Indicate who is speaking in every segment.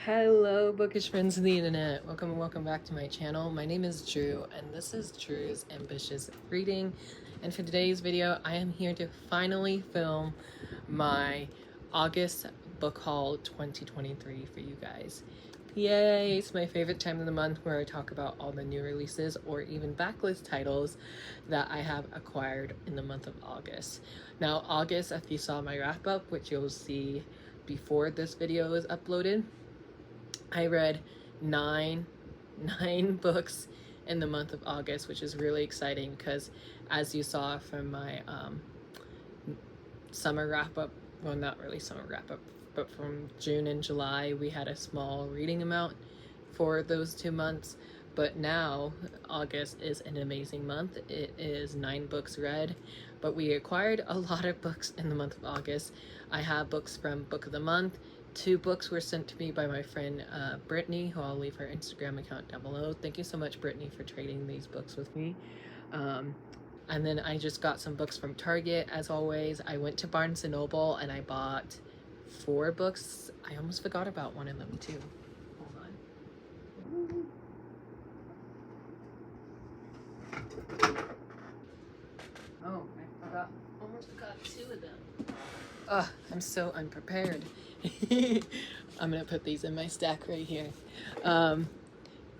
Speaker 1: Hello bookish friends of the internet, welcome back to my channel. My name is Drew and this is Drew's Ambitious Reading, and for today's video I am here to finally film my August book haul 2023 for you guys. Yay! It's my favorite time of the month where I talk about all the new releases or even backlist titles that I have acquired in the month of August. Now August, if you saw my wrap up, which you'll see before this video is uploaded, I read nine books in the month of August, which is really exciting because, as you saw from my summer wrap-up, well, not really summer wrap-up, but from June and July, we had a small reading amount for those 2 months. But now, August is an amazing month. It is 9 books read, but we acquired a lot of books in the month of August. I have books from Book of the Month. 2 books were sent to me by my friend Brittany, who I'll leave her Instagram account down below. Thank you so much, Brittany, for trading these books with me. And then I just got some books from Target, as always. I went to Barnes & Noble and I bought 4 books. I almost forgot about one of them too. Hold on. Oh, I almost forgot 2 of them. Ugh, I'm so unprepared. I'm gonna put these in my stack right here.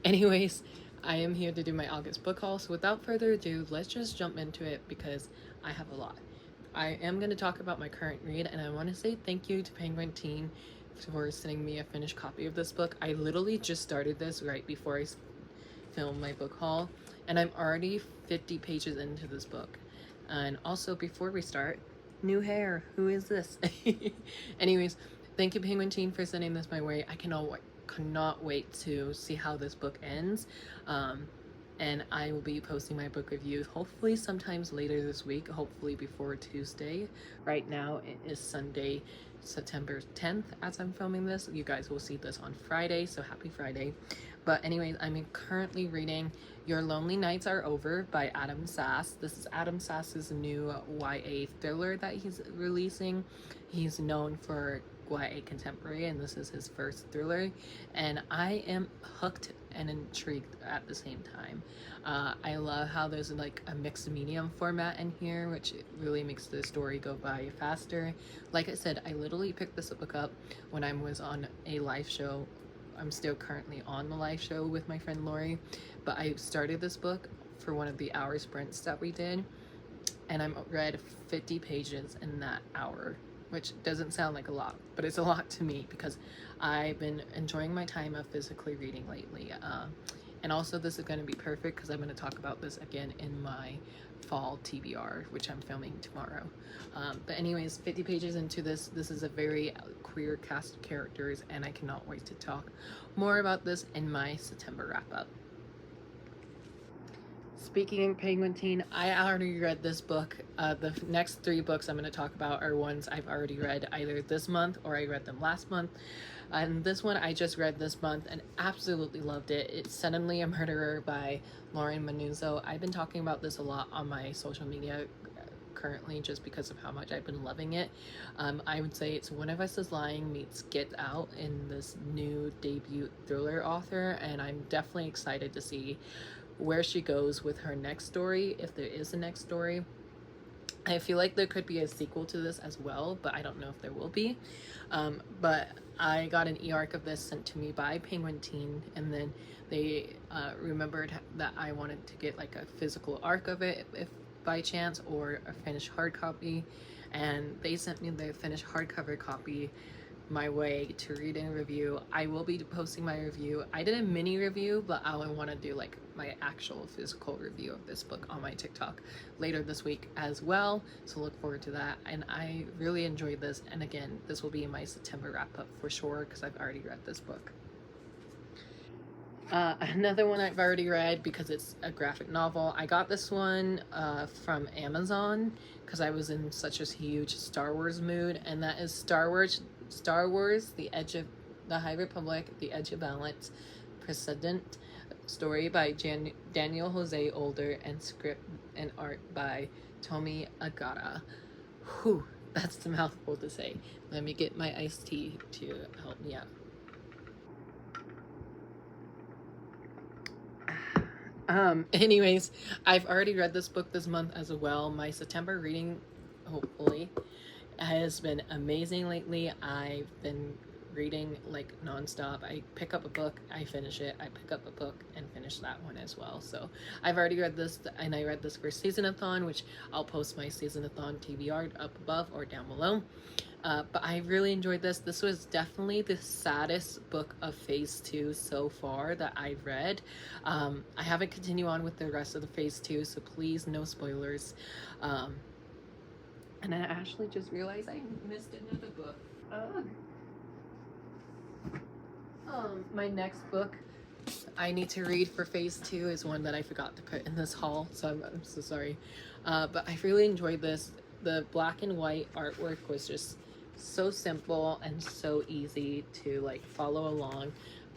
Speaker 1: Anyways, I am here to do my August book haul, so without further ado, let's just jump into it because I have a lot. I am going to talk about my current read, and I want to say thank you to Penguin Teen for sending me a finished copy of this book. I literally just started this right before I filmed my book haul, and I'm already 50 pages into this book. And also, before we start, new hair. Who is this? Anyways, thank you, Penguin Teen, for sending this my way. I cannot wait to see how this book ends. And I will be posting my book review hopefully sometimes later this week, hopefully before Tuesday. Right now it is Sunday, September 10th as I'm filming this. You guys will see this on Friday, so happy Friday. But anyways, I'm currently reading Your Lonely Nights Are Over by Adam Sass. This is Adam Sass's new YA thriller that he's releasing. He's known for YA contemporary, and this is his first thriller, and I am hooked and intrigued at the same time. I love how there's like a mixed medium format in here, which really makes the story go by faster. Like I said, I literally picked this book up when I was on a live show. I'm still currently on the live show with my friend Lori, but I started this book for one of the hour sprints that we did, and I read 50 pages in that hour, which doesn't sound like a lot, but it's a lot to me because I've been enjoying my time of physically reading lately. And also this is going to be perfect because I'm going to talk about this again in my fall TBR, which I'm filming tomorrow. But anyways, 50 pages into this is a very queer cast of characters, and I cannot wait to talk more about this in my September wrap-up. Speaking of Penguin Teen, I already read this book. The next 3 books I'm going to talk about are ones I've already read either this month or I read them last month. And this one I just read this month and absolutely loved it. It's Suddenly a Murderer by Lauren Manuzzo. I've been talking about this a lot on my social media currently just because of how much I've been loving it. I would say it's One of Us is Lying meets Get Out in this new debut thriller author, and I'm definitely excited to see where she goes with her next story, if there is a next story. I feel like there could be a sequel to this as well, but I don't know if there will be. But I got an e-arc of this sent to me by Penguin Teen, and then they remembered that I wanted to get like a physical arc of it if by chance, or a finished hard copy, and they sent me the finished hardcover copy my way to read and review. I will be posting my review. I did a mini review, but I want to do like my actual physical review of this book on my TikTok later this week as well, so look forward to that. And I really enjoyed this, and again, this will be in my September wrap-up for sure because I've already read this book. Another one I've already read because it's a graphic novel. I got this one from Amazon because I was in such a huge Star Wars mood, and that is Star Wars, The Edge of the High Republic, The Edge of Balance, Precedent, story by Daniel Jose Older, and script and art by Tomi Agata. Whew, that's a mouthful to say. Let me get my iced tea to help me out. Anyways, I've already read this book this month as well. My September reading, hopefully, has been amazing lately. I've been reading like nonstop. I pick up a book, I finish it. I pick up a book and finish that one as well. So I've already read this, and I read this for Season-a-thon, which I'll post my Season-a-thon TBR up above or down below. But I really enjoyed this. This was definitely the saddest book of phase 2 so far that I've read. I haven't continued on with the rest of the phase 2, so please no spoilers. And I actually just realized I missed another book. My next book I need to read for phase 2 is one that I forgot to put in this haul, so I'm so sorry. But I really enjoyed this. The black and white artwork was just so simple and so easy to like follow along.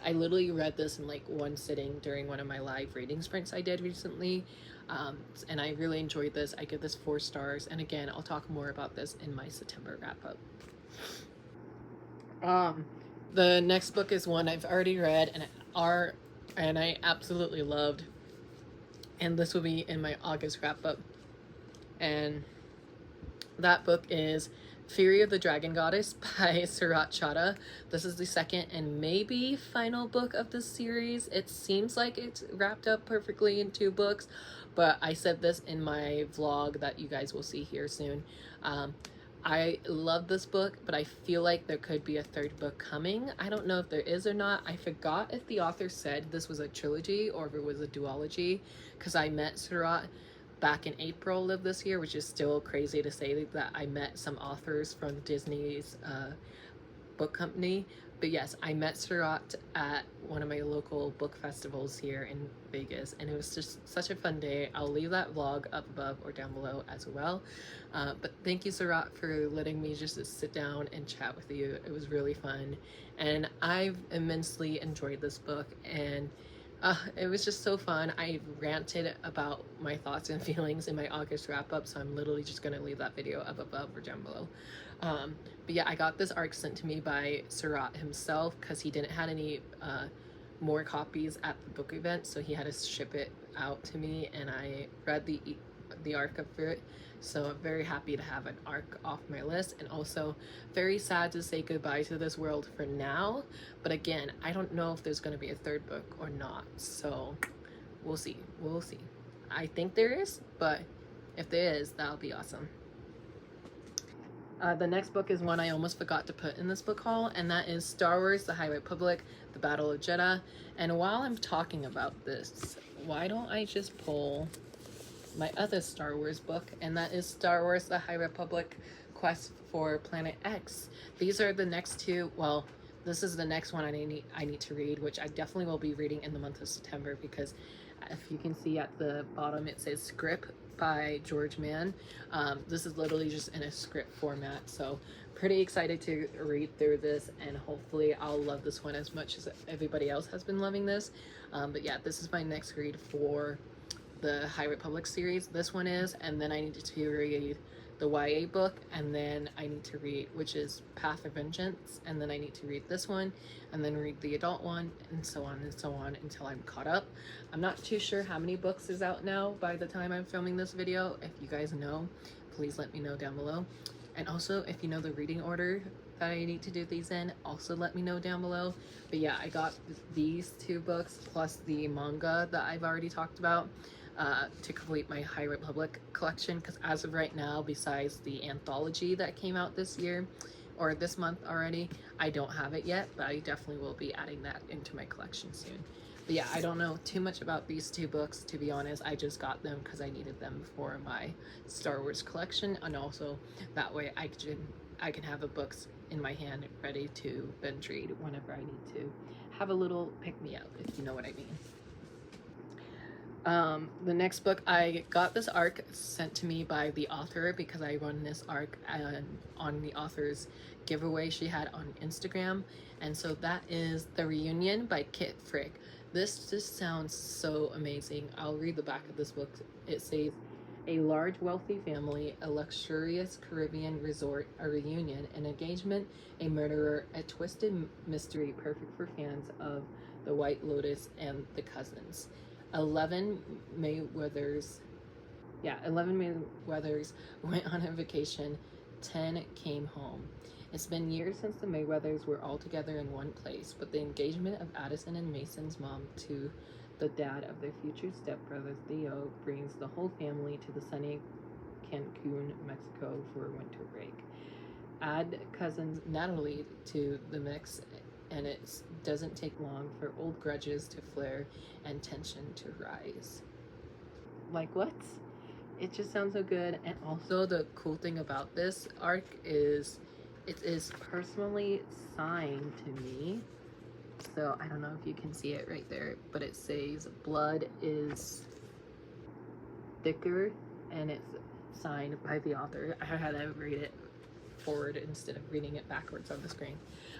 Speaker 1: I literally read this in like one sitting during one of my live reading sprints I did recently. And I really enjoyed this. I give this 4 stars. And again, I'll talk more about this in my September wrap up. The next book is one I've already read and I absolutely loved. And this will be in my August wrap up. And that book is Fury of the Dragon Goddess by Surat Chadha. This is the second and maybe final book of this series. It seems like it's wrapped up perfectly in 2 books, but I said this in my vlog that you guys will see here soon. I love this book, but I feel like there could be a 3rd book coming. I don't know if there is or not. I forgot if the author said this was a trilogy or if it was a duology, because I met Surat back in April of this year, which is still crazy to say that I met some authors from Disney's book company. But yes, I met Surat at one of my local book festivals here in Vegas, and it was just such a fun day. I'll leave that vlog up above or down below as well. But thank you, Surat, for letting me just sit down and chat with you. It was really fun, and I've immensely enjoyed this book, and it was just so fun. I ranted about my thoughts and feelings in my August wrap up, so I'm literally just going to leave that video up above or down below. But yeah, I got this arc sent to me by Surat himself because he didn't have any more copies at the book event, so he had to ship it out to me, and I read the arc of it. So I'm very happy to have an arc off my list, and also very sad to say goodbye to this world for now. But again, I don't know if there's going to be a 3rd book or not, so we'll see. We'll see. I think there is, but if there is, that'll be awesome. The next book is one I almost forgot to put in this book haul, and that is Star Wars: The High Republic, The Battle of Jedha. And while I'm talking about this, why don't I just pull my other Star Wars book, and that is Star Wars: The High Republic Quest for Planet X. These are the next 2, well, this is the next one I need to read, which I definitely will be reading in the month of September, because if you can see at the bottom it says script by George Mann. This is literally just in a script format, so pretty excited to read through this, and hopefully I'll love this one as much as everybody else has been loving this. But yeah, this is my next read for the High Republic series. This one is, and then I need to read the YA book, and then I need to read, which is Path of Vengeance, and then I need to read this one, and then read the adult one, and so on until I'm caught up. I'm not too sure how many books is out now by the time I'm filming this video. If you guys know, please let me know down below. And also, if you know the reading order that I need to do these in, also let me know down below. But yeah, I got these 2 books plus the manga that I've already talked about to complete my High Republic collection, because as of right now, besides the anthology that came out this year or this month already, I don't have it yet, but I definitely will be adding that into my collection soon. But yeah, I don't know too much about these 2 books, to be honest. I just got them because I needed them for my Star Wars collection, and also that way I can have the books in my hand ready to binge read whenever I need to have a little pick-me-up, if you know what I mean. The next book, I got this arc sent to me by the author because I run this arc on the author's giveaway she had on Instagram, and so that is The Reunion by Kit Frick. This just sounds so amazing. I'll read the back of this book. It says, a large wealthy family, a luxurious Caribbean resort, a reunion, an engagement, a murderer, a twisted mystery perfect for fans of The White Lotus and The Cousins. 11 Mayweathers went on a vacation, 10 came home. It's been years since the Mayweathers were all together in one place, but the engagement of Addison and Mason's mom to the dad of their future stepbrother Theo brings the whole family to the sunny Cancun, Mexico for winter break. Add cousins Natalie to the mix, and it doesn't take long for old grudges to flare and tension to rise. Like what? It just sounds so good. And also the cool thing about this arc is it is personally signed to me. So I don't know if you can see it right there, but it says blood is thicker, and it's signed by the author. I had to read it forward instead of reading it backwards on the screen.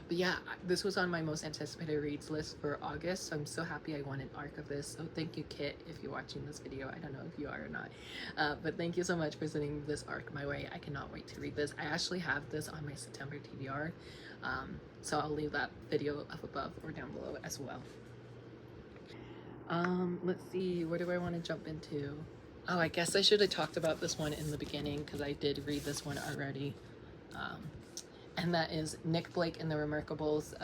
Speaker 1: But yeah, this was on my most anticipated reads list for August, so I'm so happy I won an arc of this. So thank you, Kit, if you're watching this video. I don't know if you are or not, but thank you so much for sending this arc my way. I cannot wait to read this. I actually have this on my September TBR, so I'll leave that video up above or down below as well. Let's see, where do I want to jump into? Oh, I guess I should have talked about this one in the beginning because I did read this one already. And that is Nick Blake and the Remarkables,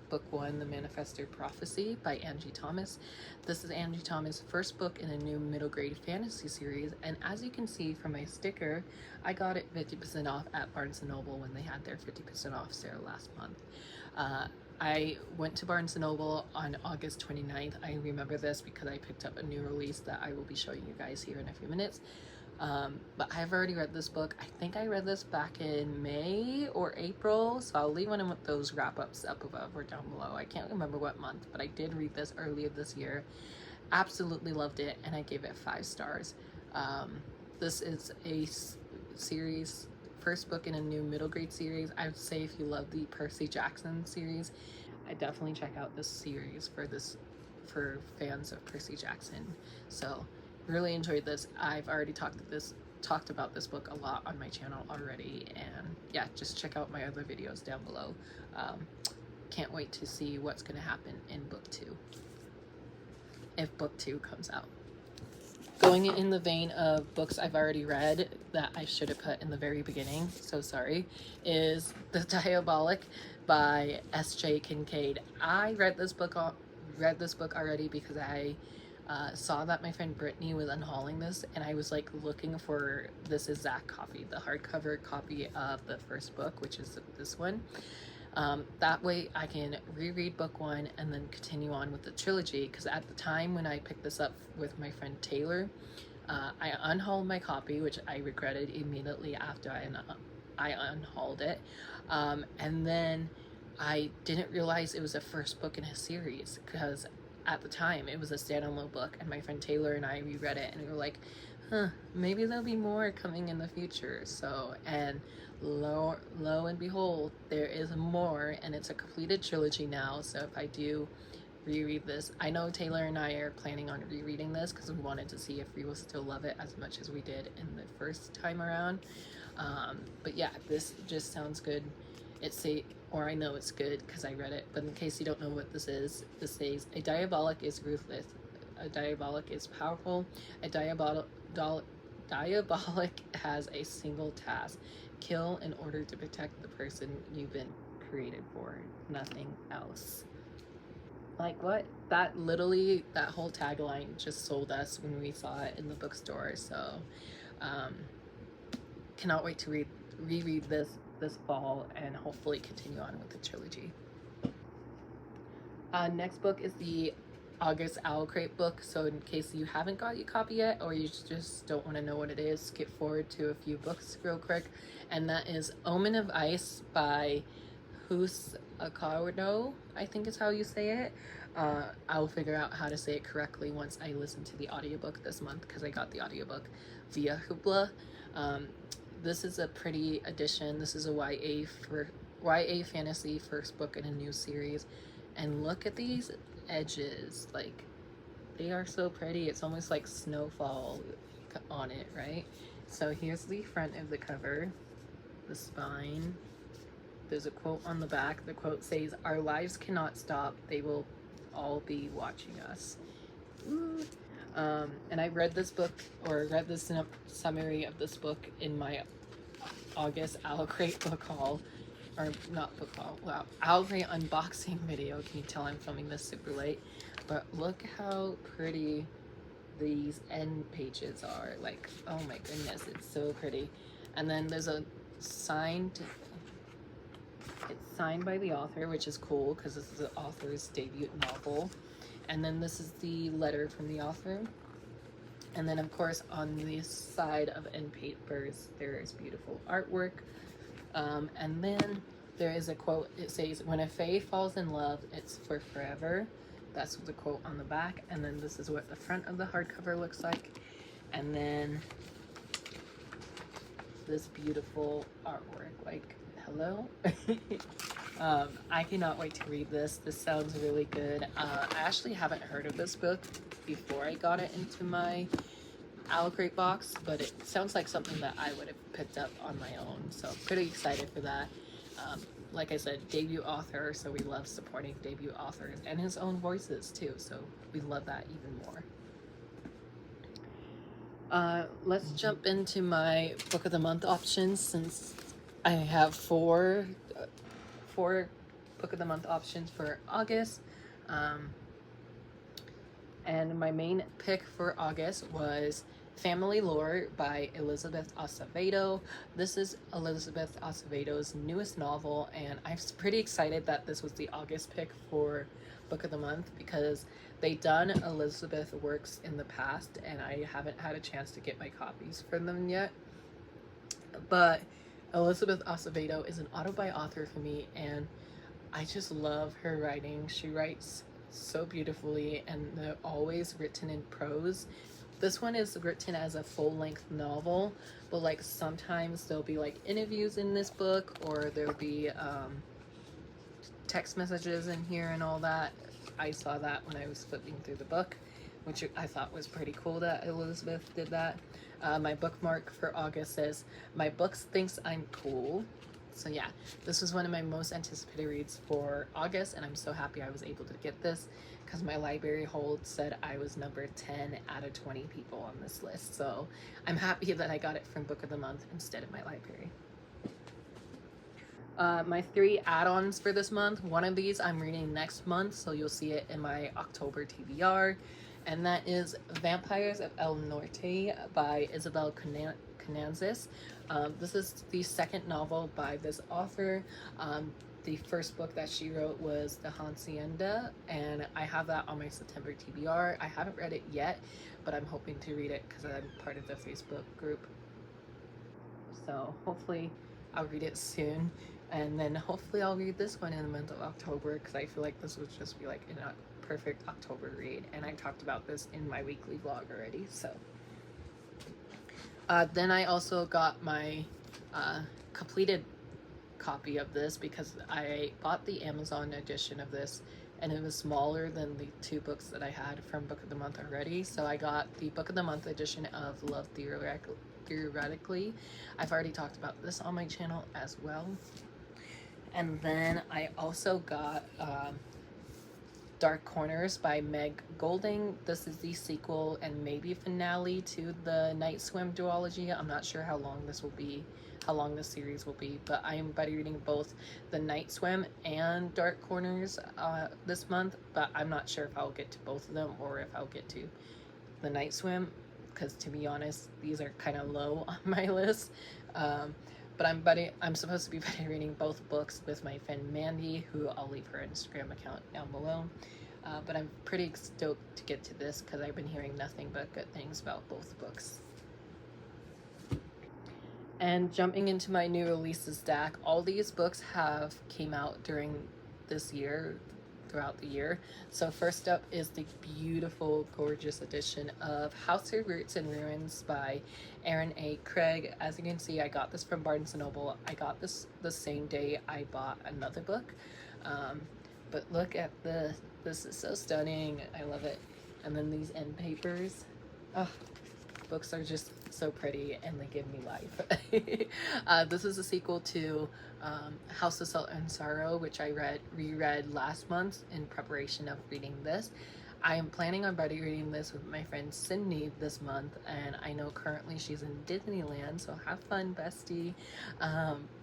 Speaker 1: book 1, The Manifesto Prophecy by Angie Thomas. This is Angie Thomas' first book in a new middle grade fantasy series, and as you can see from my sticker, I got it 50% off at Barnes & Noble when they had their 50% off sale last month. I went to Barnes & Noble on August 29th. I remember this because I picked up a new release that I will be showing you guys here in a few minutes. But I've already read this book. I think I read this back in May or April, so I'll leave one of those wrap-ups up above or down below. I can't remember what month, but I did read this earlier this year. Absolutely loved it, and I gave it 5 stars. This is a series, first book in a new middle grade series. I would say if you love the Percy Jackson series, I definitely check out this series for fans of Percy Jackson. So really enjoyed this. I've already talked about this book a lot on my channel already, and yeah, just check out my other videos down below. Can't wait to see what's going to happen in book 2, if book 2 comes out. Going in the vein of books I've already read that I should have put in the very beginning, so sorry, is The Diabolic by Sj Kincaid. I read this book already because I saw that my friend Brittany was unhauling this, and I was like looking for this exact copy, the hardcover copy of the first book, which is this one. That way I can reread book 1 and then continue on with the trilogy, because at the time when I picked this up with my friend Taylor, I unhauled my copy, which I regretted immediately after I unhauled it, and then I didn't realize it was the first book in a series, because at the time it was a standalone book, and my friend Taylor and I reread it, and we were like, maybe there'll be more coming in the future. So, and lo and behold, there is more, and it's a completed trilogy now. So if I do reread this, I know Taylor and I are planning on rereading this because we wanted to see if we will still love it as much as we did in the first time around. But yeah, this just sounds good. Or I know it's good because I read it, but in case you don't know what this is, this says, a diabolic is ruthless, a diabolic is powerful, a diabolic has a single task: kill in order to protect the person you've been created for, nothing else. Like what? That whole tagline just sold us when we saw it in the bookstore. So cannot wait to reread this fall and hopefully continue on with the trilogy. Next book is the August Owlcrate book, so in case you haven't got your copy yet, or you just don't want to know what it is, skip forward to a few books real quick, and that is Omen of Ice by Husakado, I think is how you say it. I'll figure out how to say it correctly once I listen to the audiobook this month, because I got the audiobook via Hoopla. This is a pretty addition. This is a YA fantasy first book in a new series, and look at these edges, like they are so pretty. It's almost like snowfall on it, right? So here's the front of the cover, the spine. There's a quote on the back. The quote says, "Our lives cannot stop. They will all be watching us." Ooh. And I read this book, or read this summary of this book in my August Owlcrate book haul, or not book haul, wow, Owlcrate unboxing video. Can you tell I'm filming this super late? But look how pretty these end pages are. Like, oh my goodness, it's so pretty. And then there's a signed, it's signed by the author, which is cool because this is the author's debut novel. And then this is the letter from the author. And then of course on the side of end papers there is beautiful artwork. And then there is a quote. It says, "When a fae falls in love, it's for forever." That's the quote on the back. And then this is what the front of the hardcover looks like. And then this beautiful artwork. Like, hello. I cannot wait to read this. This sounds really good. I actually haven't heard of this book before I got it into my Owlcrate box, but it sounds like something that I would have picked up on my own, so I'm pretty excited for that. Like I said, debut author, so we love supporting debut authors and his own voices too, so we love that even more. Let's jump into my book of the month options, since I have four book of the month options for August. And my main pick for August was Family Lore by Elizabeth Acevedo. This is Elizabeth Acevedo's newest novel, and I'm pretty excited that this was the August pick for Book of the Month, because they've done Elizabeth works in the past and I haven't had a chance to get my copies for them yet. But Elizabeth Acevedo is an auto-buy author for me, and I just love her writing. She writes so beautifully, and they're always written in prose. This one is written as a full-length novel, but like sometimes there'll be like interviews in this book, or there'll be text messages in here and all that. I saw that when I was flipping through the book, which I thought was pretty cool that Elizabeth did that. My bookmark for August says, "My books thinks I'm cool." So yeah, this was one of my most anticipated reads for August, and I'm so happy I was able to get this, because my library hold said I was number 10 out of 20 people on this list. So I'm happy that I got it from Book of the Month instead of my library. My 3 add-ons for this month, one of these I'm reading next month, so you'll see it in my October TBR, and that is Vampires of El Norte by Isabel Cananzas. This is the second novel by this author. The first book that she wrote was The Hacienda, and I have that on my September TBR. I haven't read it yet, but I'm hoping to read it because I'm part of the Facebook group. So hopefully I'll read it soon, and then hopefully I'll read this one in the month of October, because I feel like this would just be like a perfect October read, and I talked about this in my weekly vlog already. So then I also got my completed copy of this, because I bought the Amazon edition of this, and it was smaller than the 2 books that I had from Book of the Month already. So I got the Book of the Month edition of Love Theoretically. I've already talked about this on my channel as well. And then I also got Dark Corners by Meg Golding. This is the sequel and maybe finale to the Night Swim duology. I'm not sure how long this will be, how long this series will be, but I am buddy reading both the Night Swim and Dark Corners this month, but I'm not sure if I'll get to both of them or if I'll get to the Night Swim, because to be honest, these are kind of low on my list. But I'm supposed to be buddy reading both books with my friend Mandy, who I'll leave her Instagram account down below. But I'm pretty stoked to get to this, because I've been hearing nothing but good things about both books. And jumping into my new releases stack, all these books have came out during this year, throughout the year. So first up is the beautiful, gorgeous edition of House of Roots and Ruins by Erin A. Craig. As you can see, I got this from Barnes & Noble. I got this the same day I bought another book. But look at this. This is so stunning. I love it. And then these end papers. Oh, books are just so pretty, and they give me life. This is a sequel to House of Salt and Sorrow, which I reread last month in preparation of reading this. I am planning on buddy reading this with my friend Sydney this month, and I know currently she's in Disneyland, so have fun, bestie.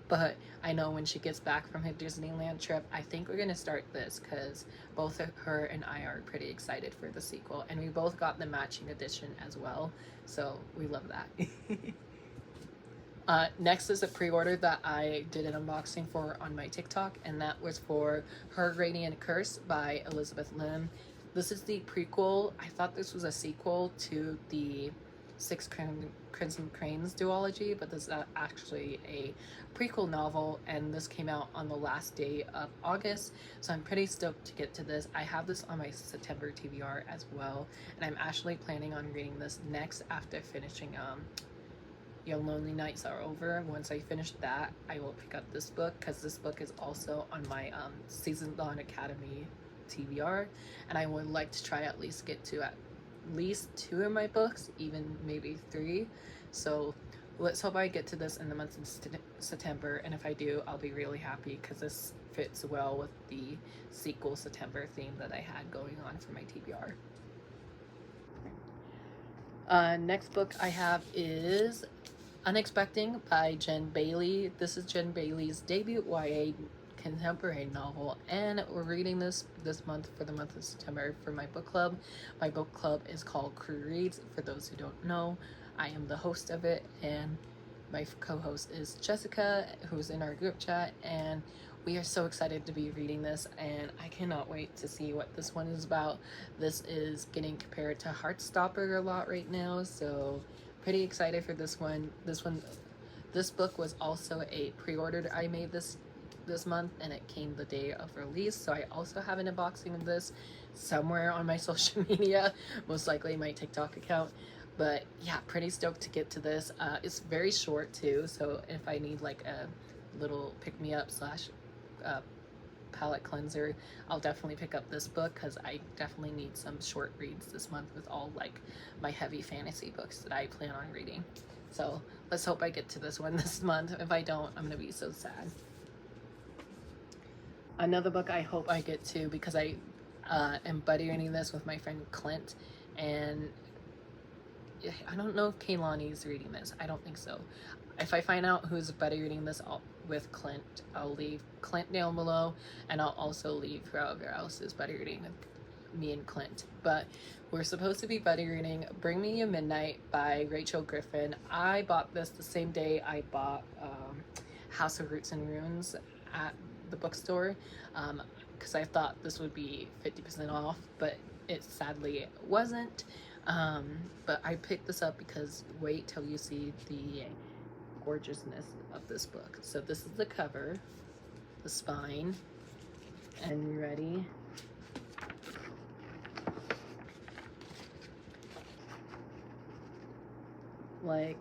Speaker 1: But I know when she gets back from her Disneyland trip, I think we're gonna start this because both her and I are pretty excited for the sequel, and we both got the matching edition as well, so we love that. Next is a pre-order that I did an unboxing for on my TikTok, and that was for Her Radiant Curse by Elizabeth Lim. This is the prequel. I thought this was a sequel to the Six Crimson Cranes duology, but this is actually a prequel novel, and this came out on the last day of August, so I'm pretty stoked to get to this. I have this on my September TBR as well, and I'm actually planning on reading this next after finishing Your Lonely Nights Are Over. Once I finish that, I will pick up this book, because this book is also on my Season Dawn Academy TBR, and I would like to try at least get to at least 2 of my books, even maybe 3. So let's hope I get to this in the month of September, and if I do, I'll be really happy because this fits well with the sequel September theme that I had going on for my TBR. Next book I have is Unexpecting by Jen Bailey. This is Jen Bailey's debut YA contemporary novel, and we're reading this month for the month of September for my book club. My book club is called Crew Reads. For those who don't know, I am the host of it, and my co-host is Jessica, who's in our group chat, and we are so excited to be reading this, and I cannot wait to see what this one is about. This is getting compared to Heartstopper a lot right now, so pretty excited for this one. This book was also a pre-order I made this month, and it came the day of release, so I also have an unboxing of this somewhere on my social media, most likely my TikTok account. But yeah, pretty stoked to get to this. It's very short too, so if I need like a little pick-me-up slash palette cleanser, I'll definitely pick up this book, because I definitely need some short reads this month with all like my heavy fantasy books that I plan on reading. So let's hope I get to this one this month. If I don't, I'm gonna be so sad. Another book I hope I get to, because I am buddy reading this with my friend Clint, and I don't know if Kaylaini is reading this. I don't think so. If I find out who's buddy reading this with Clint, I'll leave Clint down below, and I'll also leave whoever else is buddy reading with me and Clint. But we're supposed to be buddy reading Bring Me a Midnight by Rachel Griffin. I bought this the same day I bought House of Roots and Runes at the bookstore, because I thought this would be 50% off, but it sadly wasn't. But I picked this up because wait till you see the gorgeousness of this book. So this is the cover, the spine, and ready. Like,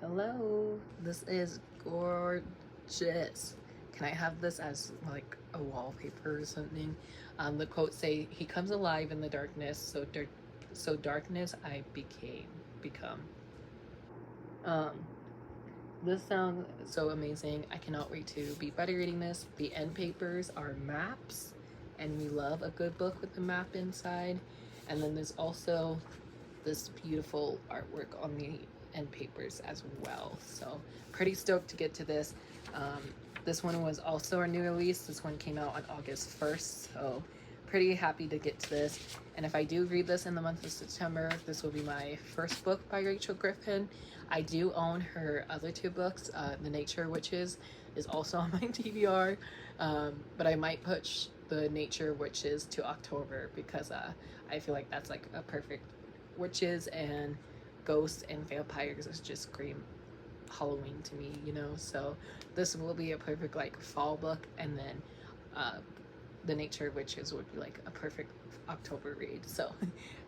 Speaker 1: hello, this is gorgeous. Can I have this as like a wallpaper or something? The quotes say, "He comes alive in the darkness, so darkness I become." This sounds so amazing. I cannot wait to be buddy reading this. The end papers are maps, and we love a good book with a map inside. And then there's also this beautiful artwork on the end papers as well. So pretty stoked to get to this. This one was also a new release. This one came out on August 1st, so pretty happy to get to this. And if I do read this in the month of September, this will be my first book by Rachel Griffin. I do own her other 2 books. The Nature Witches is also on my TBR, but I might push the Nature Witches to October, because I feel like that's like a perfect witches and ghosts and vampires is just scream Halloween to me, you know. So this will be a perfect like fall book, and then the Nature Witches would be like a perfect October read. So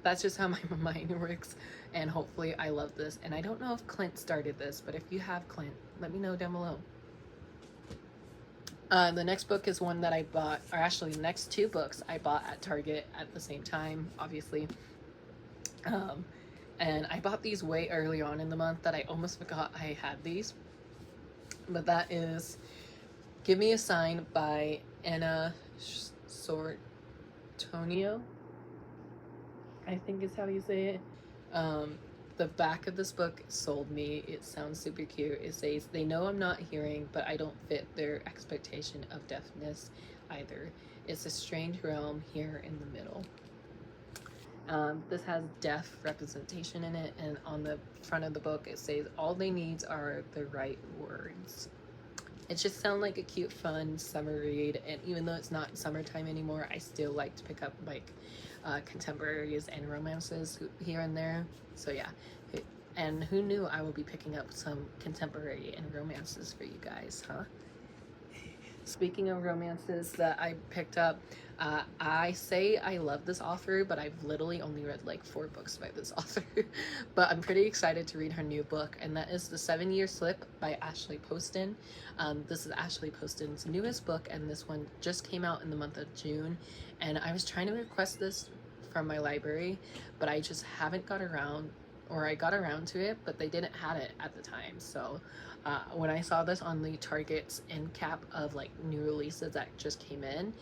Speaker 1: that's just how my mind works, and hopefully I love this. And I don't know if Clint started this, but if you have, Clint, let me know down below. The next book is one that I bought, or actually the next 2 books I bought at Target at the same time, obviously. And I bought these way early on in the month that I almost forgot I had these. But that is Give Me a Sign by Anna Sortonio. I think is how you say it. Um, the back of this book sold me. It sounds super cute. It says, "They know I'm not hearing, but I don't fit their expectation of deafness either. It's a strange realm here in the middle." This has deaf representation in it, and on the front of the book it says, "All they need are the right words." It just sounds like a cute, fun summer read, and even though it's not summertime anymore, I still like to pick up like contemporaries and romances here and there. So yeah, and who knew I will be picking up some contemporary and romances for you guys, huh? Speaking of romances that I picked up, I say I love this author, but I've literally only read like 4 books by this author. But I'm pretty excited to read her new book, and that is The 7-Year Slip by Ashley Poston. This is Ashley Poston's newest book, and this one just came out in the month of June. And I was trying to request this from my library, but I just haven't got around, or I got around to it, but they didn't have it at the time. So when I saw this on the Target's end cap of like new releases that just came in,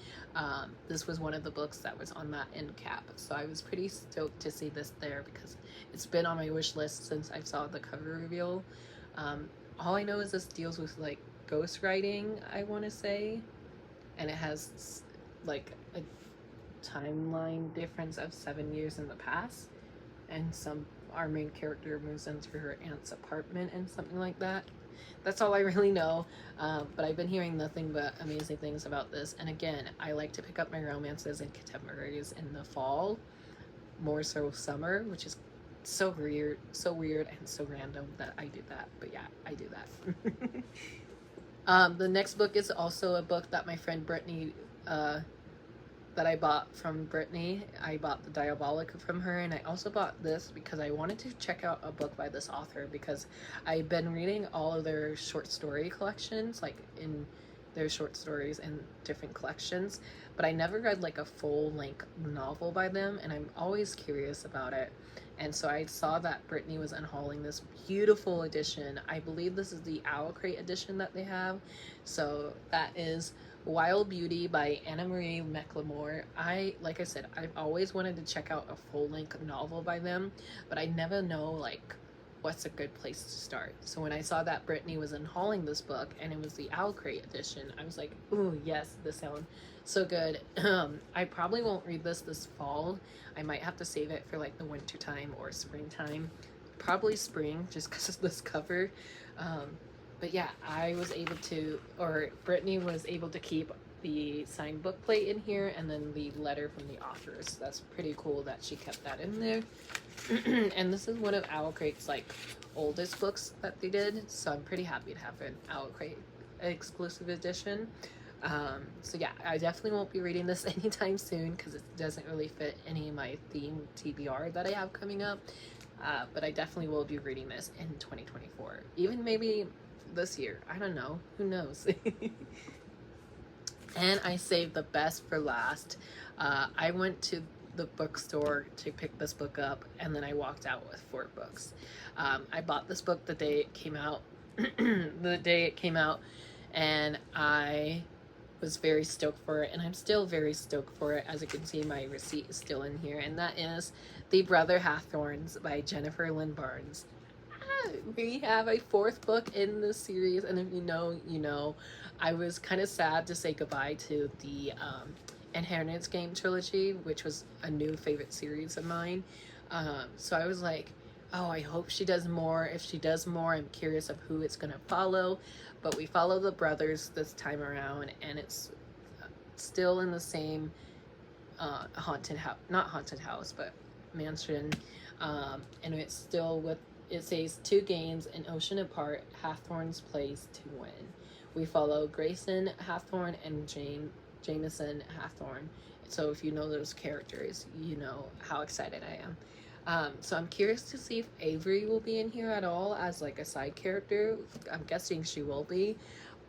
Speaker 1: this was one of the books that was on that end cap. So I was pretty stoked to see this there because it's been on my wish list since I saw the cover reveal. All I know is this deals with like ghostwriting, I want to say, and it has like a timeline difference of 7 years in the past, and our main character moves into her aunt's apartment and something like that. That's all I really know, but I've been hearing nothing but amazing things about this. And again, I like to pick up my romances and contemporaries in the fall, more so summer, which is so weird and so random that I do that. But yeah, I do that. The next book is also a book that my friend Brittany that I bought from Brittany. I bought the Diabolic from her, and I also bought this because I wanted to check out a book by this author because I've been reading all of their short story collections, like in their short stories in different collections, but I never read like a full-length novel by them, and I'm always curious about it. And so I saw that Brittany was unhauling this beautiful edition. I believe this is the Owlcrate edition that they have. So that is Wild Beauty by Anna Marie McLemore. Like I said, I've always wanted to check out a full-length novel by them, but I never know like what's a good place to start. So when I saw that Brittany was unhauling this book and it was the Owlcrate edition, I was like, ooh, yes, this sounds so good. I probably won't read this fall. I might have to save it for like the winter time or springtime. Probably spring, just because of this cover. But yeah, Brittany was able to keep the signed book plate in here and then the letter from the authors. That's pretty cool that she kept that in there. And this is one of Owlcrate's like oldest books that they did, so I'm pretty happy to have an Owlcrate exclusive edition. So yeah, I definitely won't be reading this anytime soon because it doesn't really fit any of my theme TBR that I have coming up. But I definitely will be reading this in 2024, even maybe this year. I don't know. Who knows? And I saved the best for last. I went to the bookstore to pick this book up, and then I walked out with 4 books. I bought this book the day it came out. And I was very stoked for it, and I'm still very stoked for it. As you can see, my receipt is still in here, and that is The Brother Hathorns by Jennifer Lynn Barnes. We have a 4th book in this series, and if you know, you know. I was kind of sad to say goodbye to the Inheritance Game trilogy, which was a new favorite series of mine. So I was like, oh, I hope she does more. If she does more, I'm curious of who it's going to follow. But we follow the brothers this time around, and it's still in the same haunted house, not haunted house, but mansion. And it's still with, it says 2 games an ocean apart, Hathorn's plays to win. We follow Grayson Hathorn and Jameson Hathorn. So if you know those characters, you know how excited I am. So I'm curious to see if Avery will be in here at all as like a side character. I'm guessing she will be.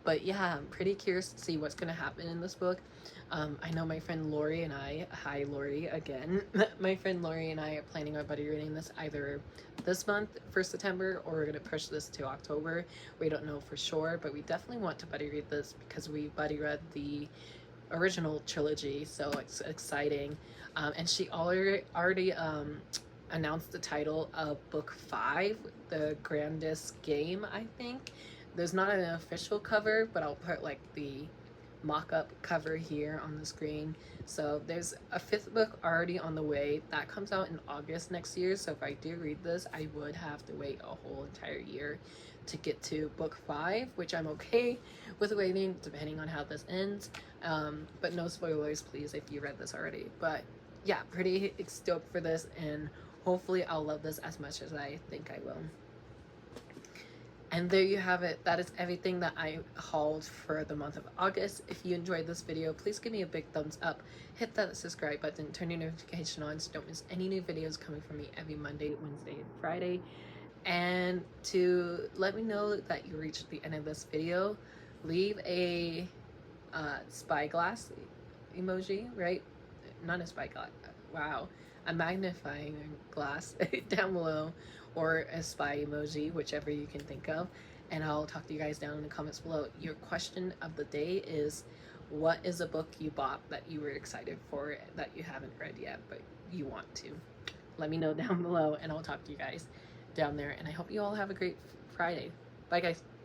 Speaker 1: But yeah, I'm pretty curious to see what's going to happen in this book. I know my friend Lori and I, hi Lori again, my friend Lori and I are planning on buddy reading this either this month for September, or we're going to push this to October. We don't know for sure, but we definitely want to buddy read this because we buddy read the original trilogy, so it's exciting. And she already announced the title of book 5, The Grandest Game, I think. There's not an official cover, but I'll put like the mock-up cover here on the screen. So there's a 5th book already on the way that comes out in August next year. So if I do read this, I would have to wait a whole entire year to get to book 5, which I'm okay with waiting depending on how this ends. But no spoilers, please, if you read this already. But yeah, pretty stoked for this, and hopefully I'll love this as much as I think I will. And there you have it. That is everything that I hauled for the month of August. If you enjoyed this video, please give me a big thumbs up. Hit that subscribe button. Turn your notification on so don't miss any new videos coming from me every Monday, Wednesday, and Friday. And to let me know that you reached the end of this video, leave a spyglass emoji, right? Not a spyglass. Wow. A magnifying glass down below, or a spy emoji, whichever you can think of, and I'll talk to you guys down in the comments below. Your question of the day is, what is a book you bought that you were excited for that you haven't read yet but you want to? Let me know down below, and I'll talk to you guys down there, and I hope you all have a great Friday. Bye guys.